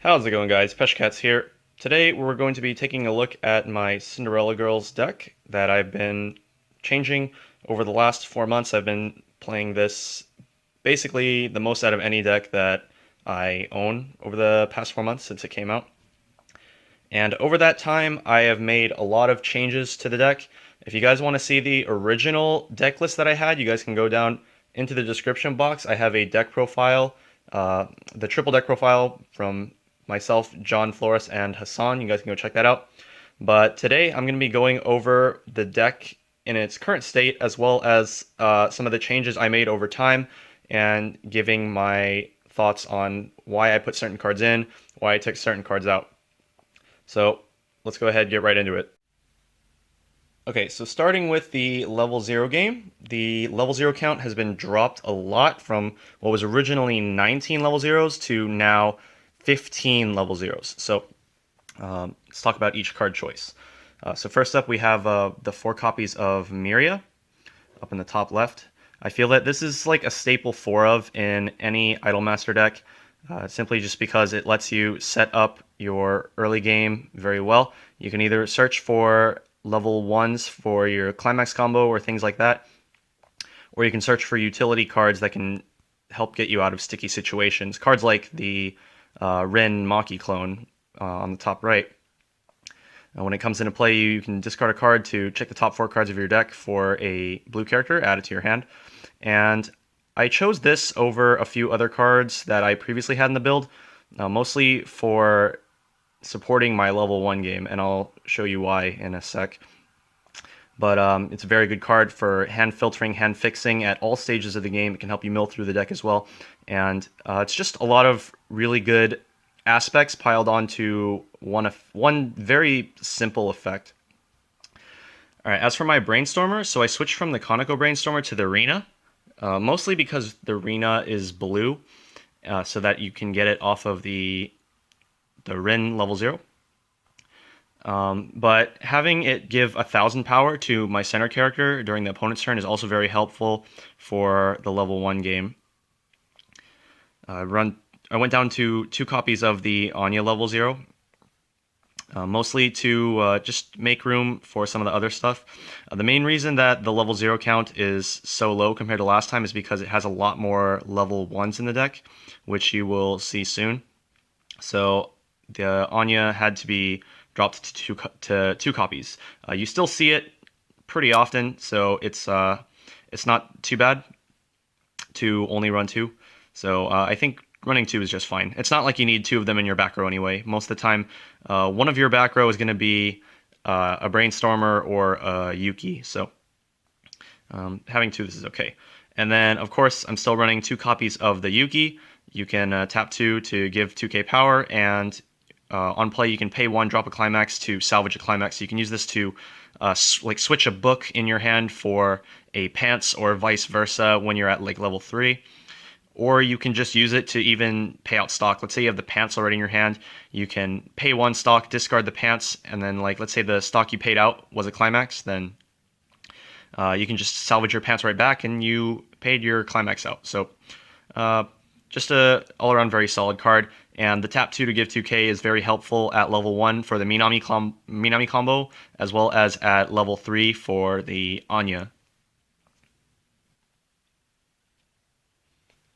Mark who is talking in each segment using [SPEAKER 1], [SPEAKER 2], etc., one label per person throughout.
[SPEAKER 1] How's it going, guys? Peshcats here. Today we're going to be taking a look at my Cinderella Girls deck that I've been changing over the last 4 months. I've been playing this basically the most out of any deck that I own over the past 4 months since it came out. And over that time, I have made a lot of changes to the deck. If you guys want to see the original deck list that I had, you guys can go down into the description box. I have a deck profile, the triple deck profile from myself, John Flores, and Hassan. You guys can go check that out. But today I'm going to be going over the deck in its current state, as well as some of the changes I made over time, and giving my thoughts on why I put certain cards in, why I took certain cards out. So let's go ahead and get right into it. Okay, so starting with the level 0 game, the level 0 count has been dropped a lot from what was originally 19 level 0s to now 15 level 0s. So let's talk about each card choice. So first up, we have the 4 copies of Miria up in the top left. I feel that this is like a staple 4 of in any Idolmaster deck, simply just because it lets you set up your early game very well. You can either search for level 1s for your climax combo or things like that, or you can search for utility cards that can help get you out of sticky situations. Cards like the Rin Maki clone on the top right. When it comes into play, you can discard a card to check the top 4 cards of your deck for a blue character, add it to your hand. And I chose this over a few other cards that I previously had in the build, mostly for supporting my level 1 game, and I'll show you why in a sec. But it's a very good card for hand filtering, hand fixing at all stages of the game. It can help you mill through the deck as well. And it's just a lot of really good aspects piled onto one very simple effect. All right, as for my Brainstormer, so I switched from the Conoco Brainstormer to the Arena, mostly because the Arena is blue, so that you can get it off of the Rin level 0. But having it give 1,000 power to my center character during the opponent's turn is also very helpful for the level 1 game. I went down to 2 copies of the Anya level 0, mostly to just make room for some of the other stuff. The main reason that the level 0 count is so low compared to last time is because it has a lot more level 1s in the deck, which you will see soon. So the Anya had to be dropped to 2 copies. You still see it pretty often, so it's not too bad to only run 2. So I think running 2 is just fine. It's not like you need 2 of them in your back row anyway. Most of the time, one of your back row is going to be a Brainstormer or a Yuki, so having 2 this is okay. And then, of course, I'm still running 2 copies of the Yuki. You can tap 2 to give 2k power, and on play you can pay 1, drop a climax to salvage a climax. So you can use this to switch a book in your hand for a pants or vice versa when you're at like level 3. Or you can just use it to even pay out stock. Let's say you have the pants already in your hand. You can pay 1 stock, discard the pants, and then let's say the stock you paid out was a climax, then you can just salvage your pants right back and you paid your climax out. So just a all-around very solid card. And the tap 2 to give 2k is very helpful at level 1 for the Minami combo, as well as at level 3 for the Anya.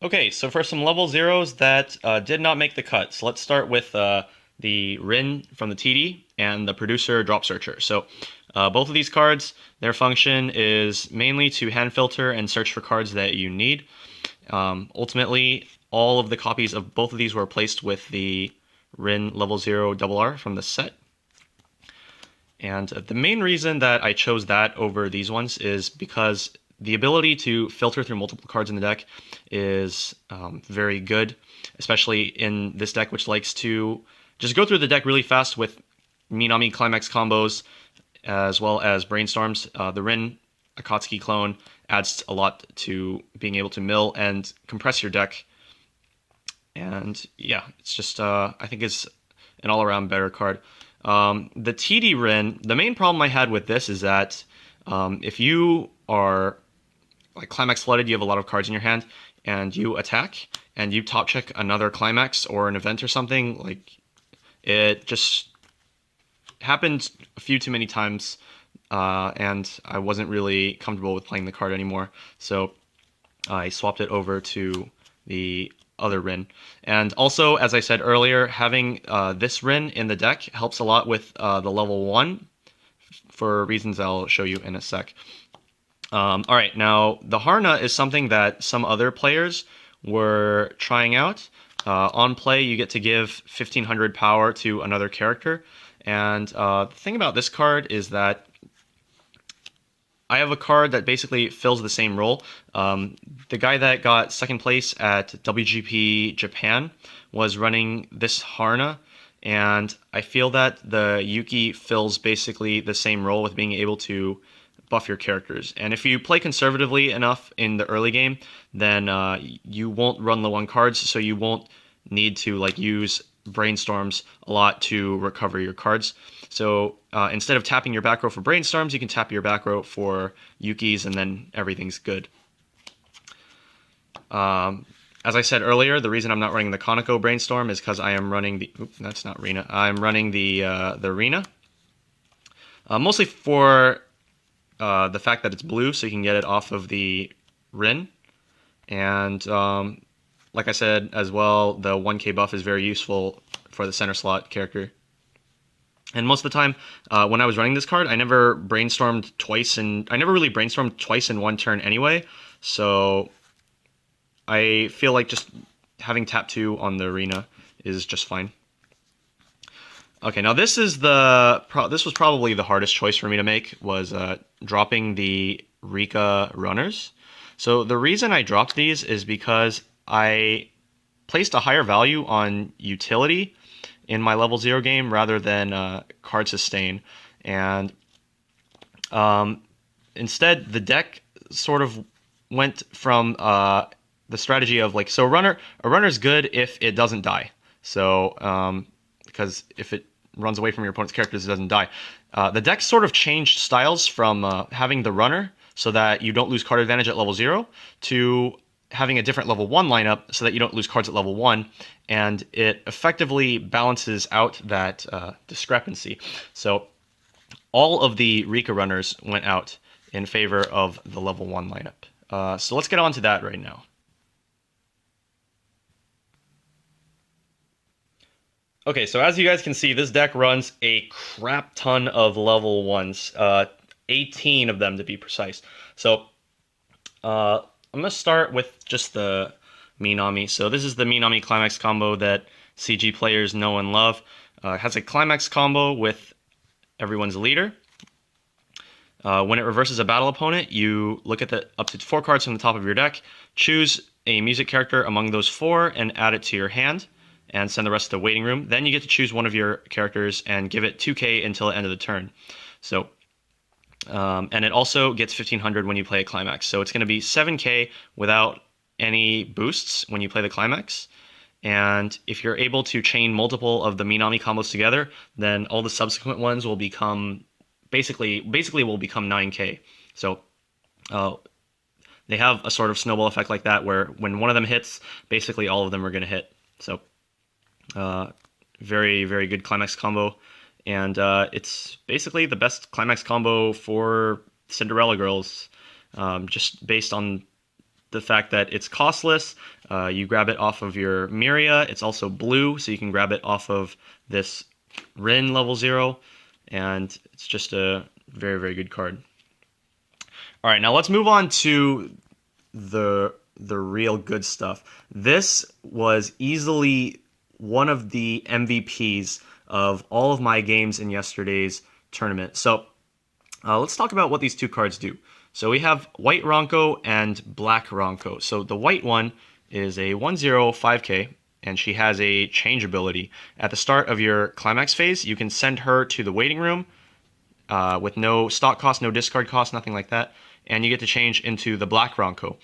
[SPEAKER 1] Okay, so for some level 0s that did not make the cut, so let's start with the Rin from the TD and the Producer Drop Searcher. So both of these cards, their function is mainly to hand filter and search for cards that you need. Ultimately, all of the copies of both of these were placed with the Rin level 0 RR from the set. And the main reason that I chose that over these ones is because the ability to filter through multiple cards in the deck is very good, especially in this deck, which likes to just go through the deck really fast with Minami climax combos, as well as Brainstorms. The Rin Akatsuki clone adds a lot to being able to mill and compress your deck. And yeah, it's just, I think it's an all-around better card. The TD Rin, the main problem I had with this is that if you are like climax flooded, you have a lot of cards in your hand, and you attack, and you top check another climax or an event or something, like it just happened a few too many times, and I wasn't really comfortable with playing the card anymore. So I swapped it over to the other Rin. And also, as I said earlier, having this Rin in the deck helps a lot with the level 1 for reasons I'll show you in a sec. All right, now the Harna is something that some other players were trying out. On play, you get to give 1500 power to another character. And the thing about this card is that I have a card that basically fills the same role. The guy that got second place at WGP Japan was running this Harna, and I feel that the Yuki fills basically the same role with being able to buff your characters. And if you play conservatively enough in the early game, then you won't run low on cards, so you won't need to like use brainstorms a lot to recover your cards. So instead of tapping your back row for brainstorms, you can tap your back row for Yukis, and then everything's good. As I said earlier, the reason I'm not running the Konako brainstorm is because I am running the. Oops, that's not Rena. I'm running the Rena, mostly for the fact that it's blue, so you can get it off of the Rin, and like I said as well, the 1k buff is very useful for the center slot character. And most of the time, when I was running this card, I never really brainstormed twice in one turn anyway. So I feel like just having tap 2 on the arena is just fine. Okay, now this was probably the hardest choice for me to make, was dropping the Rika runners. So the reason I dropped these is because I placed a higher value on utility in my level 0 game rather than card sustain. And instead, the deck sort of went from the strategy of like, so a runner's good if it doesn't die. So, because if it runs away from your opponent's characters, it doesn't die. The deck sort of changed styles from having the runner so that you don't lose card advantage at level 0 to having a different level 1 lineup so that you don't lose cards at level 1, and it effectively balances out that discrepancy. So all of the Rika runners went out in favor of the level 1 lineup. So let's get on to that right now. Okay, so as you guys can see, this deck runs a crap ton of level 1s, 18 of them to be precise. So I'm going to start with just the Minami. So this is the Minami Climax combo that CG players know and love. It has a Climax combo with everyone's leader. When it reverses a battle opponent, you look at the up to 4 cards from the top of your deck, choose a music character among those 4, and add it to your hand, and send the rest to the waiting room. Then you get to choose one of your characters and give it 2k until the end of the turn. So and it also gets 1500 when you play a climax. So it's going to be 7k without any boosts when you play the climax. And if you're able to chain multiple of the Minami combos together, then all the subsequent ones will become basically will become 9k. So they have a sort of snowball effect like that, where when one of them hits, basically all of them are going to hit. So very, very good climax combo. And it's basically the best climax combo for Cinderella girls, just based on the fact that it's costless. You grab it off of your Miria. It's also blue, so you can grab it off of this Rin level 0, and it's just a very, very good card. All right, now let's move on to the real good stuff. This was easily one of the MVPs of all of my games in yesterday's tournament. So let's talk about what these two cards do. So we have White Ronko and Black Ronko. So the white one is a 1/0 5k, and she has a change ability. At the start of your climax phase, you can send her to the waiting room with no stock cost, no discard cost, nothing like that, and you get to change into the Black Ronko.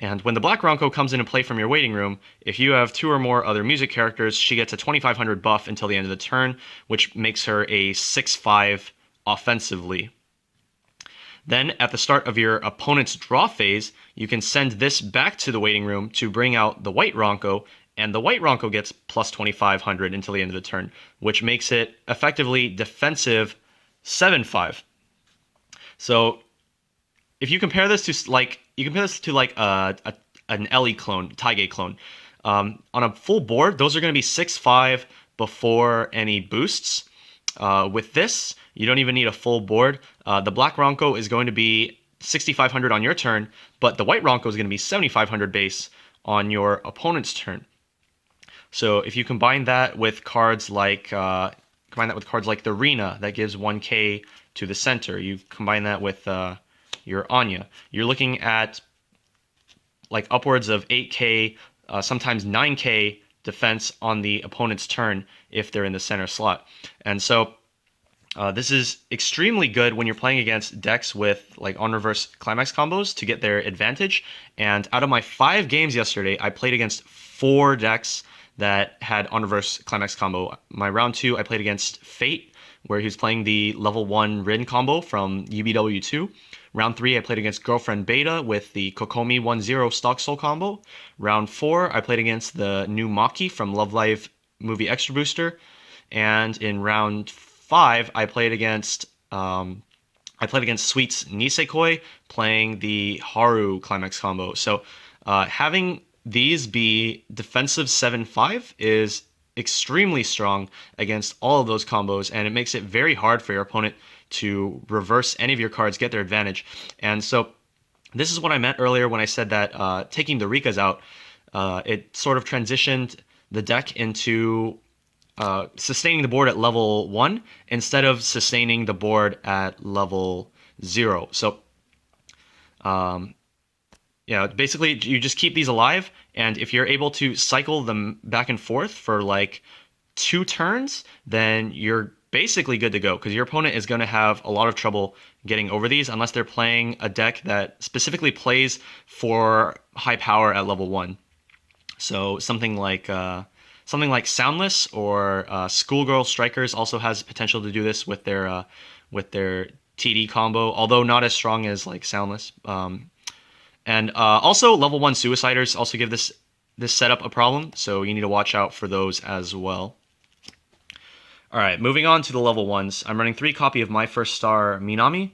[SPEAKER 1] And when the Black Ronko comes into play from your waiting room, if you have 2 or more other music characters, she gets a 2500 buff until the end of the turn, which makes her a 6/5 offensively. Then at the start of your opponent's draw phase, you can send this back to the waiting room to bring out the white Ronco, and the white Ronco gets plus 2,500 until the end of the turn, which makes it effectively defensive 7-5. So if you compare this to an Ellie clone, Taige clone, on a full board, those are going to be 6-5 before any boosts. With this, you don't even need a full board. The black Ronco is going to be 6,500 on your turn, but the white Ronco is going to be 7,500 base on your opponent's turn. So if you combine that with cards like the Rena that gives 1k to the center, you combine that with your Anya, you're looking at like upwards of 8k, sometimes 9k defense on the opponent's turn if they're in the center slot. And so this is extremely good when you're playing against decks with like on reverse climax combos to get their advantage. And out of my 5 games yesterday, I played against 4 decks that had on reverse climax combo. My round 2, I played against Fate, where he was playing the level 1 Rin combo from UBW2. Round 3, I played against Girlfriend Beta with the Kokomi 1-0 Stock Soul combo. Round 4, I played against the new Maki from Love Live Movie Extra Booster. And in round 5, I played against Sweet's Nisekoi playing the Haru climax combo. So having these be defensive 7-5 is extremely strong against all of those combos, and it makes it very hard for your opponent to reverse any of your cards, get their advantage. And so this is what I meant earlier when I said that taking the Rikas out, it sort of transitioned the deck into sustaining the board at level 1 instead of sustaining the board at level 0. So basically you just keep these alive, and if you're able to cycle them back and forth for like 2 turns, then you're basically good to go, because your opponent is going to have a lot of trouble getting over these unless they're playing a deck that specifically plays for high power at level 1. So something like Soundless or Schoolgirl Strikers also has potential to do this with their TD combo, although not as strong as like Soundless. And also level 1 Suiciders also give this setup a problem, so you need to watch out for those as well. Alright, moving on to the level 1s. I'm running 3 copy of My First Star Minami.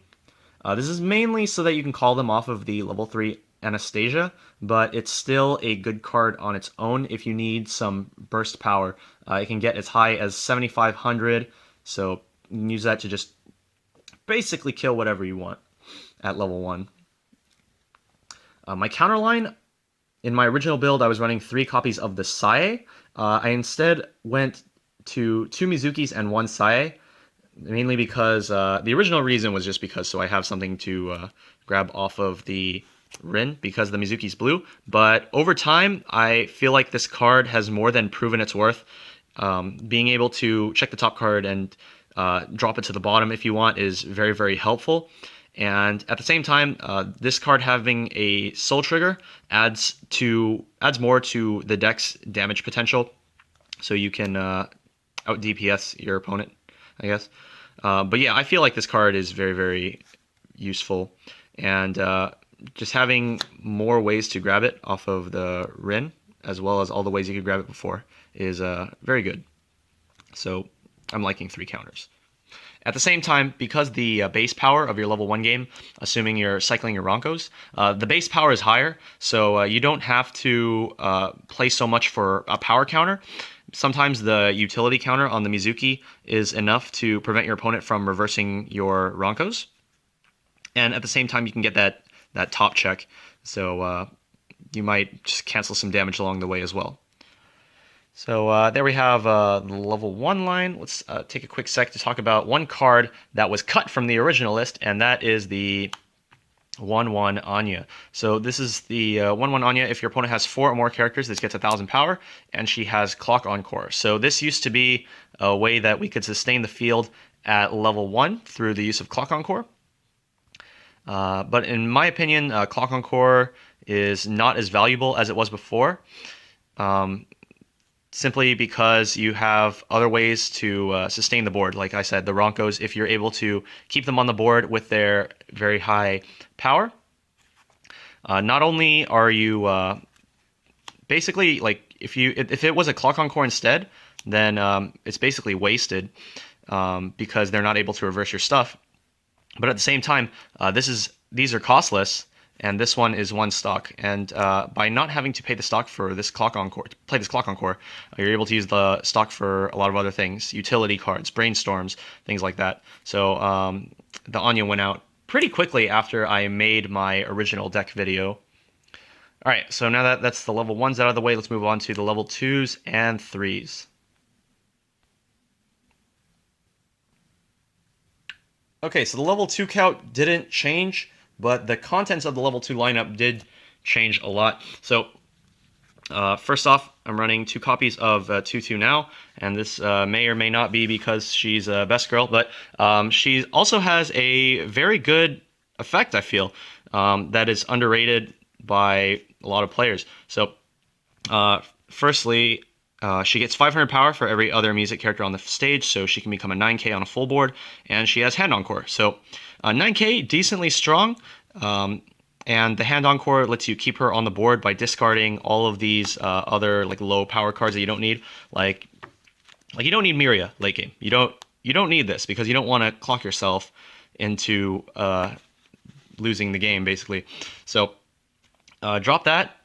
[SPEAKER 1] This is mainly so that you can call them off of the level 3 Anastasia, but it's still a good card on its own if you need some burst power. It can get as high as 7,500, so you can use that to just basically kill whatever you want at level 1. My counterline, in my original build, I was running 3 copies of the Sae. I instead went to 2 Mizukis and 1 Sae, mainly because the original reason was just because so I have something to grab off of the Rin because the Mizuki's blue. But over time, I feel like this card has more than proven its worth. Being able to check the top card and drop it to the bottom if you want is very, very helpful. And at the same time, this card having a Soul Trigger adds more to the deck's damage potential, so you can out DPS your opponent, I guess. But yeah, I feel like this card is very, very useful, and just having more ways to grab it off of the Rin, as well as all the ways you could grab it before, is very good. So I'm liking 3 counters. At the same time, because the base power of your level 1 game, assuming you're cycling your Ronkos, the base power is higher, so you don't have to play so much for a power counter. Sometimes the utility counter on the Mizuki is enough to prevent your opponent from reversing your Ronkos. And at the same time, you can get that top check, so you might just cancel some damage along the way as well. So there we have the level 1 line. Let's take a quick sec to talk about one card that was cut from the original list, and that is the 1/1 Anya. So this is the 1/1 Anya. If your opponent has 4 or more characters, this gets 1,000 power, and she has Clock Encore. So this used to be a way that we could sustain the field at level 1 through the use of Clock Encore. But in my opinion, Clock Encore is not as valuable as it was before. simply because you have other ways to sustain the board. Like I said, the Roncos, if you're able to keep them on the board with their very high power, not only are you basically like if it was a clock encore instead, then it's basically wasted because they're not able to reverse your stuff. But at the same time, these are costless, and this one is one stock. And by not having to pay the stock for this clock encore, play this clock encore, you're able to use the stock for a lot of other things, utility cards, brainstorms, things like that. So the Anya went out pretty quickly after I made my original deck video. All right, so now that that's the level 1s out of the way, let's move on to the level 2s and 3s. Okay, so the level 2 count didn't change, but the contents of the level 2 lineup did change a lot. So first off, I'm running 2 copies of 2-2 now, and this may or may not be because she's a best girl, but she also has a very good effect, I feel, that is underrated by a lot of players. So firstly, she gets 500 power for every other music character on the stage, so she can become a 9k on a full board, and she has Hand Encore. So 9k, decently strong, and the Hand Encore lets you keep her on the board by discarding all of these other like low power cards that you don't need. Like you don't need Miria late game. You don't need this because you don't want to clock yourself into losing the game, basically. So drop that.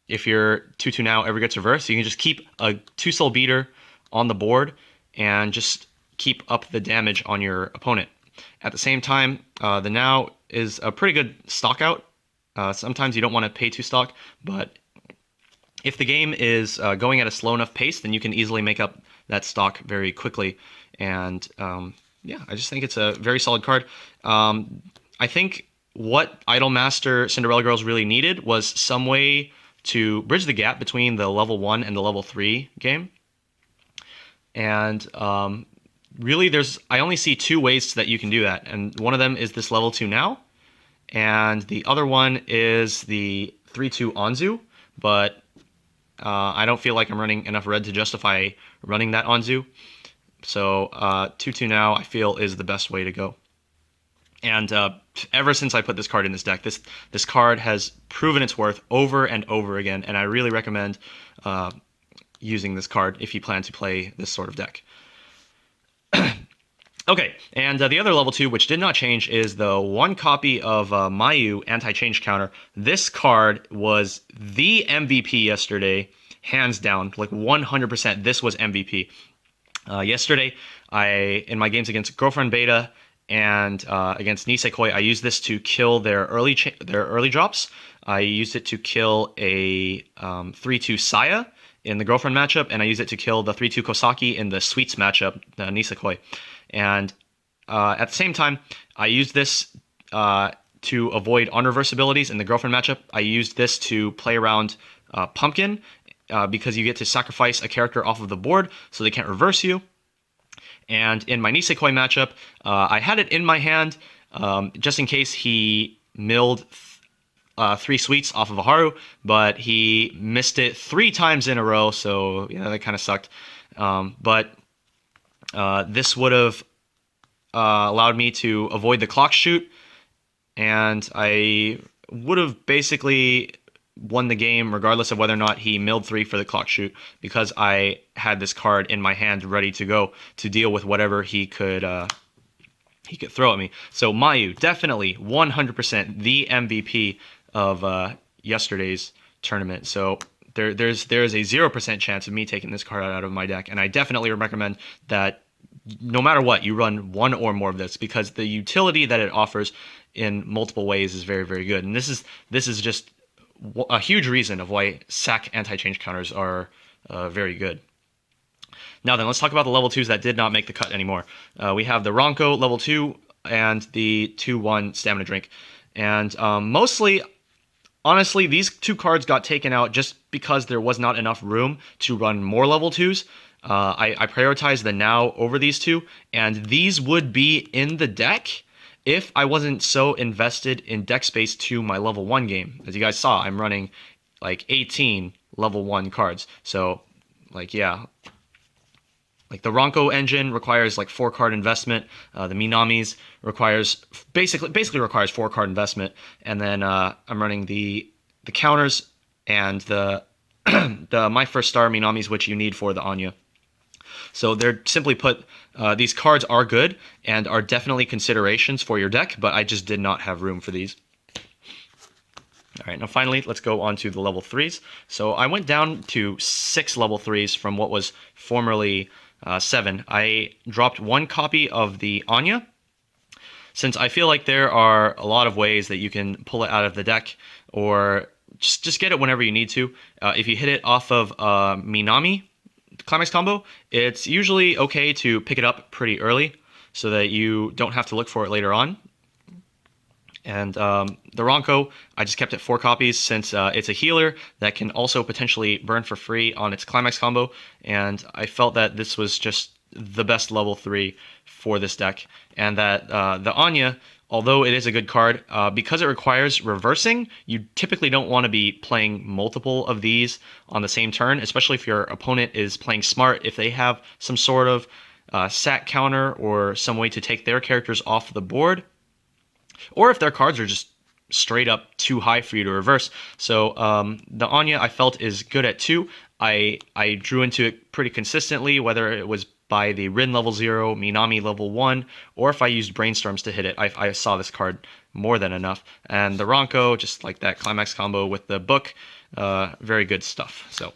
[SPEAKER 1] If your 2-2 now ever gets reversed, you can just keep a 2-soul beater on the board and just keep up the damage on your opponent. At the same time, the now is a pretty good stock out. Sometimes you don't want to pay 2 stock, but if the game is going at a slow enough pace, then you can easily make up that stock very quickly. And yeah, I just think it's a very solid card. I think what Idolmaster Cinderella Girls really needed was some way to bridge the gap between the level 1 and the level 3 game. And really, I only see 2 ways that you can do that. And one of them is this level 2 now. And the other one is the 3-2 Anzu. But I don't feel like I'm running enough red to justify running that Anzu. So 2-2 now, I feel, is the best way to go. And ever since I put this card in this deck, this card has proven its worth over and over again, and I really recommend using this card if you plan to play this sort of deck. Okay, and the other level 2, which did not change, is the 1 copy of Mayu anti-change counter. This card was the MVP yesterday, hands down, like 100%. This was MVP. Yesterday, in my games against Girlfriend Beta and against Nisekoi, I used this to kill their early drops. I used it to kill a 3-2 Saya in the Girlfriend matchup, and I used it to kill the 3-2 Kosaki in the Sweets matchup, the Nisekoi. And at the same time, I used this to avoid unreverse abilities in the Girlfriend matchup. I used this to play around Pumpkin because you get to sacrifice a character off of the board so they can't reverse you. And in my Nisekoi matchup, I had it in my hand just in case he milled 3 sweets off of a Haru, but he missed it 3 times in a row, so yeah, that kind of sucked. But this would have allowed me to avoid the clock shoot, and I would have basically won the game regardless of whether or not he milled 3 for the clock shoot, because I had this card in my hand ready to go to deal with whatever he could throw at me. So Mayu, definitely 100% the MVP of yesterday's tournament. So there's a 0% chance of me taking this card out of my deck, and I definitely recommend that no matter what, you run 1 or more of this, because the utility that it offers in multiple ways is very, very good. And this is just a huge reason of why sack anti-change counters are very good. Now then, let's talk about the level 2s that did not make the cut anymore. We have the Ronco level 2 and the 2-1 Stamina Drink. And mostly, honestly, these 2 cards got taken out just because there was not enough room to run more level 2s. I prioritized the now over these 2, and these would be in the deck if I wasn't so invested in deck space to my level 1 game. As you guys saw, I'm running like 18 level 1 cards. So like, yeah, like the Ronco engine requires like 4-card investment. The Minami's requires basically requires 4-card investment, and then I'm running the counters and the the My First Star Minami's, which you need for the Anya. So they're simply put, these cards are good and are definitely considerations for your deck, but I just did not have room for these. All right, now finally, let's go on to the level 3s. So I went down to 6 level 3s from what was formerly 7. I dropped 1 copy of the Anya, since I feel like there are a lot of ways that you can pull it out of the deck, or just get it whenever you need to. If you hit it off of Minami Climax combo, it's usually okay to pick it up pretty early so that you don't have to look for it later on. And the Ronco, I just kept it 4 copies since it's a healer that can also potentially burn for free on its Climax combo, and I felt that this was just the best level 3 for this deck, and that the Anya, although it is a good card, because it requires reversing, you typically don't want to be playing multiple of these on the same turn, especially if your opponent is playing smart. If they have some sort of sat counter or some way to take their characters off the board, or if their cards are just straight up too high for you to reverse. So the Anya, I felt, is good at 2. I drew into it pretty consistently, whether it was by the Rin level 0, Minami level 1, or if I used Brainstorms to hit it. I saw this card more than enough. And the Ronco, just like that Climax combo with the book, very good stuff. So,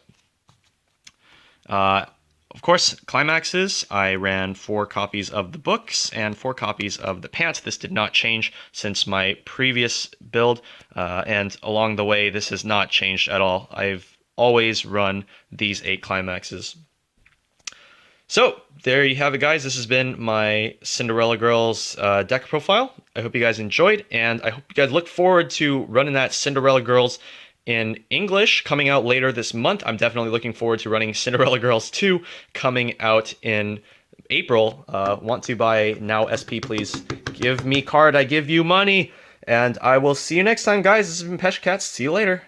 [SPEAKER 1] of course, Climaxes, I ran 4 copies of the books and 4 copies of the pants. This did not change since my previous build, and along the way, this has not changed at all. I've always run these 8 Climaxes. So, there you have it, guys. This has been my Cinderella Girls deck profile. I hope you guys enjoyed, and I hope you guys look forward to running that Cinderella Girls in English coming out later this month. I'm definitely looking forward to running Cinderella Girls 2 coming out in April. Want to buy now SP, please. Give me card, I give you money. And I will see you next time, guys. This has been Pesh Cats. See you later.